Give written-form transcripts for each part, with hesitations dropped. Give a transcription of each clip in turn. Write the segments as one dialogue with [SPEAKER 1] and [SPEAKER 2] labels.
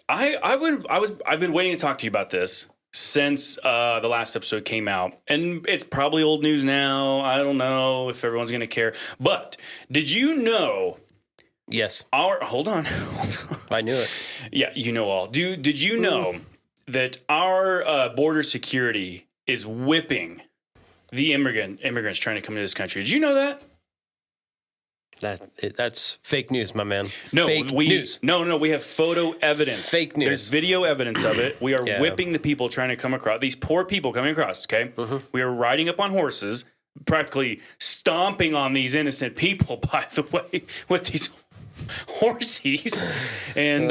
[SPEAKER 1] I've been waiting to talk to you about this since the last episode came out, and it's probably old news now. I don't know if everyone's going to care, but did you know?
[SPEAKER 2] Yes.
[SPEAKER 1] Hold on.
[SPEAKER 2] I knew it.
[SPEAKER 1] Yeah, you know all. Did you know that our border security is whipping the immigrants trying to come to this country? Did you know that?
[SPEAKER 2] That's fake news, my man.
[SPEAKER 1] No,
[SPEAKER 2] fake news.
[SPEAKER 1] No, we have photo evidence.
[SPEAKER 2] Fake news.
[SPEAKER 1] There's video evidence of it. We are whipping the people trying to come across. These poor people coming across, okay? Mm-hmm. We are riding up on horses, practically stomping on these innocent people, by the way, with these horsies, and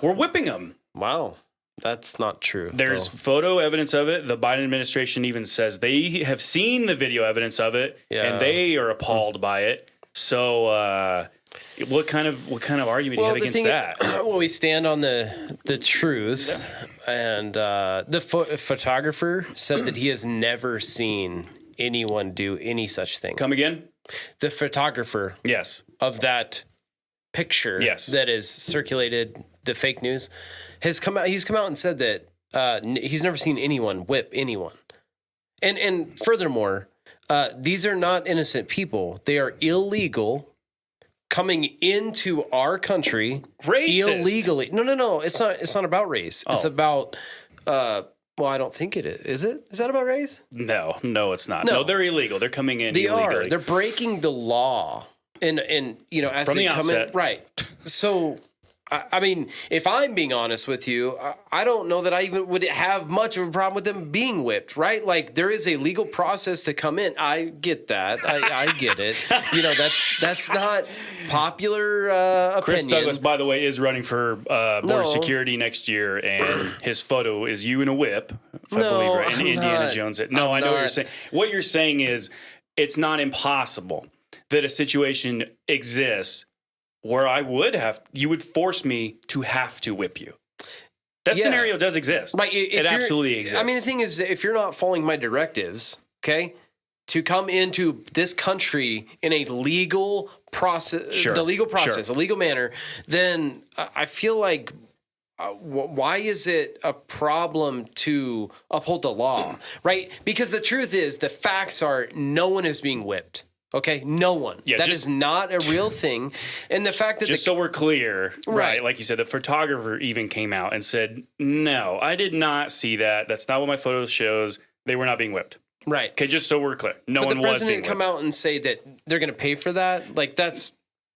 [SPEAKER 1] we're whipping them.
[SPEAKER 2] Wow. That's not true.
[SPEAKER 1] There's photo evidence of it. The Biden administration even says they have seen the video evidence of it, and they are appalled by it. So, what kind of argument do you have against that?
[SPEAKER 2] Well, we stand on the truth, and the photographer said that he has never seen anyone do any such thing.
[SPEAKER 1] Come again?
[SPEAKER 2] The photographer,
[SPEAKER 1] yes,
[SPEAKER 2] of that picture, that is circulated, the fake news, has come out. He's come out and said that he's never seen anyone whip anyone, and furthermore. These are not innocent people. They are illegal coming into our country illegally. No. It's not about race. It's about, well, I don't think it is. Is it? Is that about race?
[SPEAKER 1] No, it's not. No, they're illegal. They're coming in illegally.
[SPEAKER 2] They're breaking the law. And as
[SPEAKER 1] from
[SPEAKER 2] they
[SPEAKER 1] the
[SPEAKER 2] come
[SPEAKER 1] outset.
[SPEAKER 2] in. Right. So, I mean, if I'm being honest with you, I don't know that I even would have much of a problem with them being whipped, right? Like, there is a legal process to come in. I get that. I get it. That's not popular opinion.
[SPEAKER 1] Chris Douglas, by the way, is running for border security next year, and his photo is you in a whip, if I believe, right? And Indiana Jones. No, I know what you're saying. What you're saying is it's not impossible that a situation exists where you would force me to have to whip you. That scenario does exist.
[SPEAKER 2] Like
[SPEAKER 1] it absolutely exists.
[SPEAKER 2] I mean, the thing is, if you're not following my directives, okay, to come into this country in a legal process, a legal manner, then I feel like, why is it a problem to uphold the law, right? Because the truth is, the facts are, no one is being whipped. Okay, no one. Yeah, that is not a real thing. And the fact that
[SPEAKER 1] so we're clear, right? Like you said, the photographer even came out and said, "No, I did not see that. That's not what my photo shows. They were not being whipped."
[SPEAKER 2] Right.
[SPEAKER 1] Okay, just so we're clear, no one was being whipped.
[SPEAKER 2] But the president come out and say that they're going to pay for that? Like, that's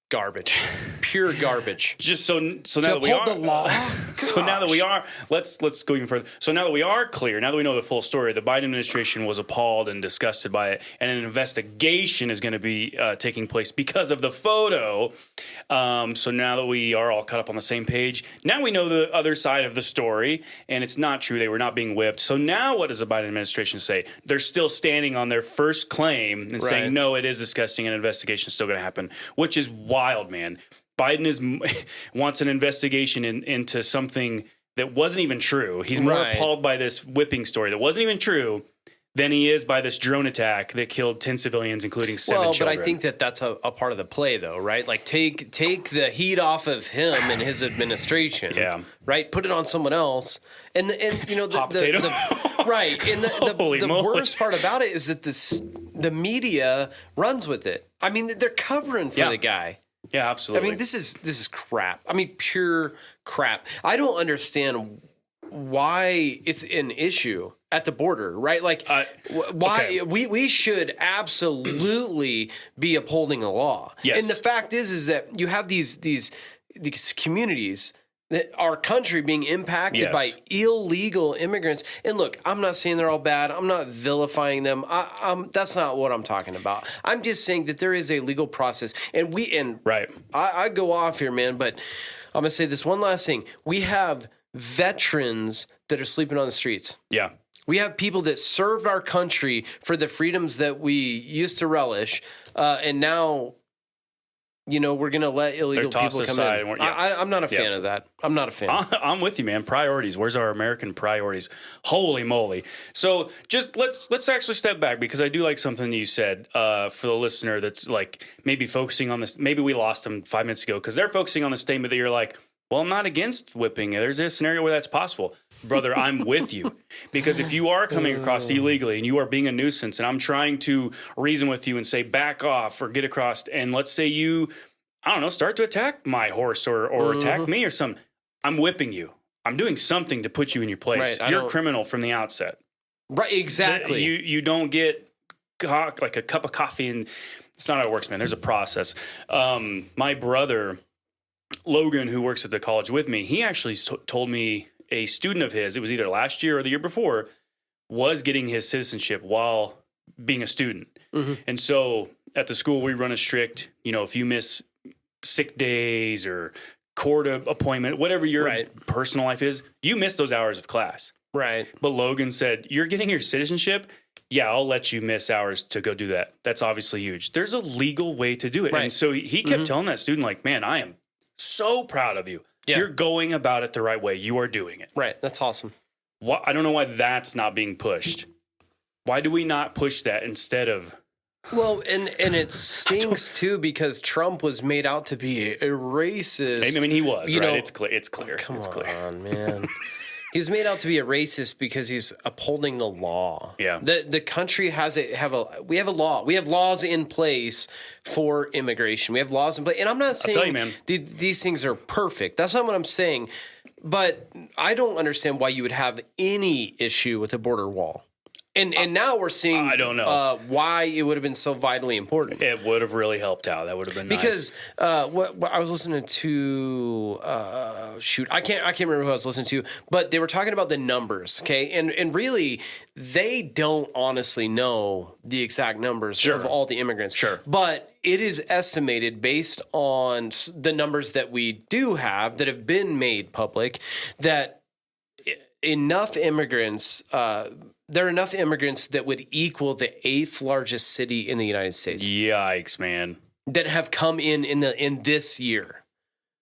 [SPEAKER 2] garbage, pure garbage.
[SPEAKER 1] Just so now that we are
[SPEAKER 2] the law.
[SPEAKER 1] So now that we are, let's go even further. So now that we are clear, now that we know the full story, the Biden administration was appalled and disgusted by it, and an investigation is going to be taking place because of the photo. So now that we are all caught up on the same page, now we know the other side of the story, and it's not true. They were not being whipped. So now what does the Biden administration say? They're still standing on their first claim and saying, no, it is disgusting, and an investigation is still going to happen, which is wild, man. Biden wants an investigation into something that wasn't even true. He's more appalled by this whipping story that wasn't even true than he is by this drone attack that killed 10 civilians, including 7 children.
[SPEAKER 2] But I think that's a part of the play, though, right? Like, take the heat off of him and his administration.
[SPEAKER 1] Yeah.
[SPEAKER 2] Right? Put it on someone else. And
[SPEAKER 1] hot potato.
[SPEAKER 2] Right. And the worst part about it is that the media runs with it. I mean, they're covering for the guy.
[SPEAKER 1] Yeah, absolutely.
[SPEAKER 2] I mean, this is crap. I mean, pure crap. I don't understand why it's an issue at the border, right? Like, why we should absolutely be upholding the law.
[SPEAKER 1] Yes.
[SPEAKER 2] And the fact is that you have these communities, that our country being impacted by illegal immigrants. And look, I'm not saying they're all bad. I'm not vilifying them. That's not what I'm talking about. I'm just saying that there is a legal process. And I go off here, man, but I'm going to say this one last thing. We have veterans that are sleeping on the streets.
[SPEAKER 1] Yeah.
[SPEAKER 2] We have people that served our country for the freedoms that we used to relish. And now, we're going to let illegal people come in. I'm not a fan of that. I'm not a fan.
[SPEAKER 1] I'm with you, man. Priorities. Where's our American priorities? Holy moly. So just let's actually step back, because I do like something you said for the listener that's like maybe focusing on this. Maybe we lost them 5 minutes ago because they're focusing on the statement that you're like, Well, I'm not against whipping. There's a scenario where that's possible. Brother, I'm with you. Because if you are coming across illegally and you are being a nuisance and I'm trying to reason with you and say back off or get across, and let's say you, I don't know, start to attack my horse or attack me or something, I'm whipping you. I'm doing something to put you in your place.
[SPEAKER 2] Right,
[SPEAKER 1] You're a criminal from the outset.
[SPEAKER 2] Right, exactly.
[SPEAKER 1] You don't get like a cup of coffee, and it's not how it works, man. There's a process. My brother, Logan, who works at the college with me, he actually told me a student of his, it was either last year or the year before, was getting his citizenship while being a student. And so at the school, we run a strict, if you miss sick days or court appointment, whatever your personal life is, you miss those hours of class.
[SPEAKER 2] Right.
[SPEAKER 1] But Logan said, you're getting your citizenship. Yeah, I'll let you miss hours to go do that. That's obviously huge. There's a legal way to do it. Right. And so he kept telling that student, like, man, I am so proud of you. Yeah. You're going about it the right way. You are doing it.
[SPEAKER 2] Right. That's awesome.
[SPEAKER 1] I don't know why that's not being pushed. Why do we not push that instead of...
[SPEAKER 2] Well, and it stings too because Trump was made out to be a racist.
[SPEAKER 1] I mean, he was, right? It's clear. It's clear.
[SPEAKER 2] Come
[SPEAKER 1] it's clear.
[SPEAKER 2] on, man. He's made out to be a racist because he's upholding the law.
[SPEAKER 1] Yeah.
[SPEAKER 2] The country we have a law. We have laws in place for immigration. We have laws in place. And I'm not saying
[SPEAKER 1] I'll tell you, man.
[SPEAKER 2] These things are perfect. That's not what I'm saying. But I don't understand why you would have any issue with a border wall. And now we're seeing
[SPEAKER 1] I don't know
[SPEAKER 2] why it would have been so vitally important.
[SPEAKER 1] It would have really helped out. That would have been
[SPEAKER 2] because
[SPEAKER 1] nice.
[SPEAKER 2] What I was listening to, I can't remember who I was listening to, but they were talking about the numbers, okay, and really they don't honestly know the exact numbers of all the immigrants, but it is estimated based on the numbers that we do have that have been made public that enough immigrants. There are enough immigrants that would equal the 8th largest city in the United States.
[SPEAKER 1] Yikes, man!
[SPEAKER 2] That have come in this year.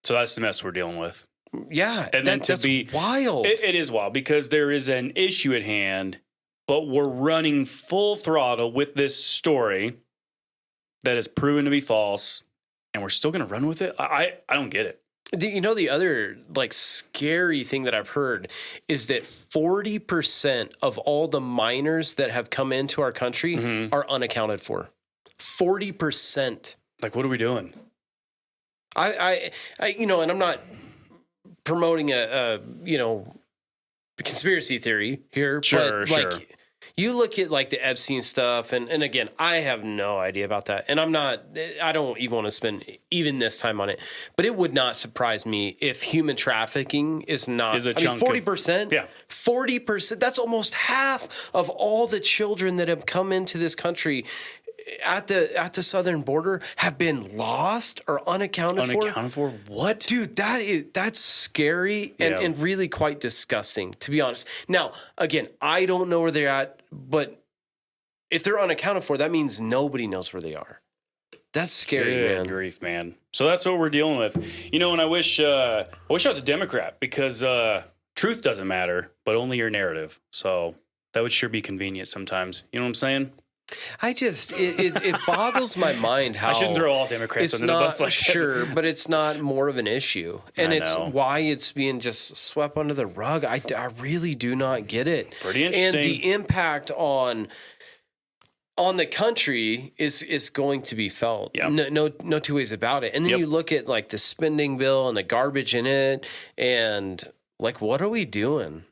[SPEAKER 1] So that's the mess we're dealing with.
[SPEAKER 2] Yeah,
[SPEAKER 1] and then that's
[SPEAKER 2] wild.
[SPEAKER 1] It is wild because there is an issue at hand, but we're running full throttle with this story that is proven to be false, and we're still going to run with it. I don't get it.
[SPEAKER 2] The other scary thing that I've heard is that 40% of all the minors that have come into our country are unaccounted for. 40%.
[SPEAKER 1] Like, what are we doing?
[SPEAKER 2] I and I'm not promoting a conspiracy theory here.
[SPEAKER 1] Sure.
[SPEAKER 2] You look at the Epstein stuff, and again, I have no idea about that. And I don't even want to spend even this time on it. But it would not surprise me if human trafficking is not.
[SPEAKER 1] Is a chunk
[SPEAKER 2] 40%?
[SPEAKER 1] Yeah.
[SPEAKER 2] 40%. That's almost half of all the children that have come into this country at the southern border have been lost or unaccounted for.
[SPEAKER 1] Unaccounted for? What?
[SPEAKER 2] Dude, that's scary and really quite disgusting, to be honest. Now, again, I don't know where they're at, but if they're unaccounted for, that means nobody knows where they are. That's scary,
[SPEAKER 1] Good
[SPEAKER 2] man.
[SPEAKER 1] grief, man. So that's what we're dealing with. And I wish I was a Democrat because truth doesn't matter, but only your narrative. So that would sure be convenient sometimes. You know what I'm saying?
[SPEAKER 2] It boggles my mind how
[SPEAKER 1] I shouldn't throw all Democrats under the bus like that.
[SPEAKER 2] Sure, but it's not more of an issue, and it's why it's being just swept under the rug. I really do not get it.
[SPEAKER 1] Pretty interesting.
[SPEAKER 2] And the impact on the country is going to be felt.
[SPEAKER 1] Yep.
[SPEAKER 2] No two ways about it. And then you look at the spending bill and the garbage in it, and what are we doing?